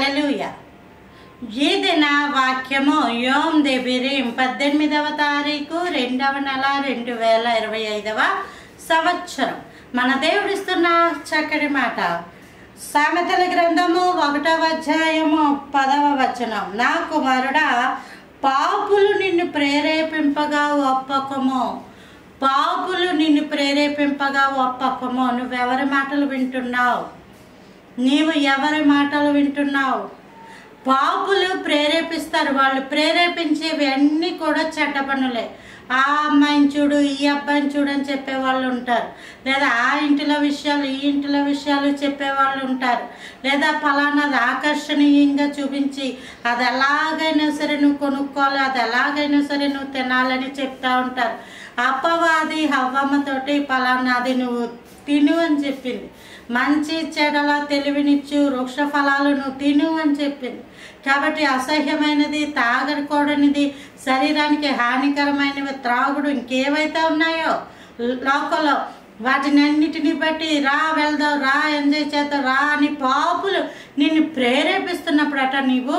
హల్లెలూయా. ఈ దిన వాక్యము యోమ్ దెబిరీం 18వ తారీఖు 2వ నెల 2025వ సంవత్సరం. మన దేవుడిస్తున్న చక్కటి మాట సామెతల గ్రంథము 1వ అధ్యాయము 10వ వచనం. నా కుమారుడా, పాపులు నిన్ను ప్రేరేపింపగా ఒప్పకము. పాపులు నిన్ను ప్రేరేపింపగా ఒప్పకము. నువ్వెవరి మాటలు వింటున్నావు? నీవు ఎవరి మాటలు వింటున్నావు? పాపులు ప్రేరేపిస్తారు. వాళ్ళు ప్రేరేపించేవి అన్నీ కూడా చెడ్డ పనులే. ఆ అమ్మాయిని చూడు, ఈ అబ్బాయిని చూడు అని చెప్పేవాళ్ళు ఉంటారు. లేదా ఆ ఇంటిలో విషయాలు, ఈ ఇంటిలో విషయాలు చెప్పేవాళ్ళు ఉంటారు. లేదా ఫలానాది ఆకర్షణీయంగా చూపించి అది ఎలాగైనా సరే నువ్వు కొనుక్కోవాలి, అది ఎలాగైనా సరే నువ్వు తినాలని చెప్తూ ఉంటారు. అపవాది హవ్వమ్మతోటి ఫలానాది నువ్వు తిను అని చెప్పింది. మంచి చెడల తెలివినిచ్చు వృక్ష ఫలాలు నువ్వు తిను అని చెప్పింది. కాబట్టి అసహ్యమైనది, తాగకూడనిది, శరీరానికి హానికరమైనవి, త్రాగుడు, ఇంకేవైతే ఉన్నాయో లోకంలో వాటిని అన్నిటిని బట్టి రా వెళ్దాం, రా ఎంజాయ్ చేద్దాం, రా అని పాపులు నిన్ను ప్రేరేపిస్తున్నప్పుడట నీవు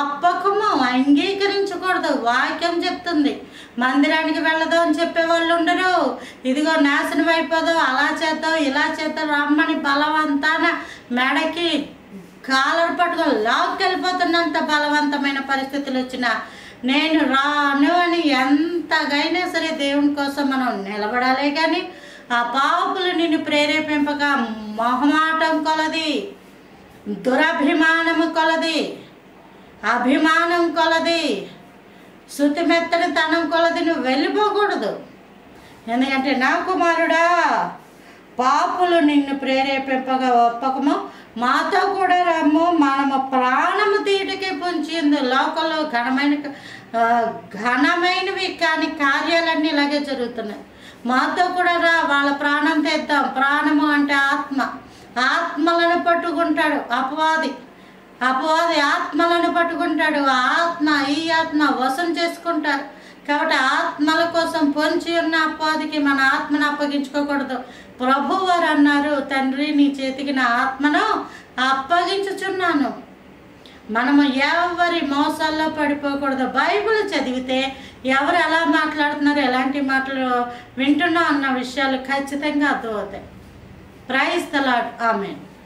ఒప్పకము, అంగీకరించకూడదు. వాక్యం చెప్తుంది మందిరానికి వెళ్ళదాం అని చెప్పేవాళ్ళు ఉండరు. ఇదిగో నాశనం అయిపోదాం, అలా చేద్దాం, ఇలా చేద్దాం రమ్మని బలవంతాన మెడకి కాలర్ పట్టుకొని లాక్కెళ్ళిపోతున్నంత బలవంతమైన పరిస్థితులు వచ్చినా నేను రాను అని ఎంతగైనా సరే దేవుని కోసం మనం నిలబడాలే. కానీ ఆ పాపులు నిన్ను ప్రేరేపింపగా మొహమాటం కొలది, దురభిమానము కొలది, అభిమానం కొలది, శుతిమెత్తని తనం కొలది నువ్వు వెళ్ళిపోకూడదు. ఎందుకంటే నా కుమారుడా, పాపులు నిన్ను ప్రేరేపింపగా ఒప్పకము, మాతో కూడా రమ్ము, మనము ప్రాణము తీటికి పొంచింది. లోకంలో ఘనమైనవి కానీ కార్యాలన్నీ ఇలాగే జరుగుతున్నాయి. మాతో కూడా రా, వాళ్ళ ప్రాణం తెద్దాం. ప్రాణము అంటే ఆత్మ. ఆత్మలను పట్టుకుంటాడు అపవాది. ఆత్మలను పట్టుకుంటాడు. ఆత్మ ఈ ఆత్మ వశం చేసుకుంటారు. కాబట్టి ఆత్మల కోసం పొంచి ఉన్న అపవాదికి మన ఆత్మను అప్పగించుకోకూడదు. ప్రభువారు అన్నారు, తండ్రి నీ చేతికి నా ఆత్మను అప్పగించుచున్నాను. మనము ఎవరి మోసాల్లో పడిపోకూడదు. బైబిల్ చదివితే ఎవరు ఎలా మాట్లాడుతున్నారు, ఎలాంటి మాటలు వింటున్నాం అన్న విషయాలు ఖచ్చితంగా అర్థమవుతాయి. Praise the lord. ఆమేన్.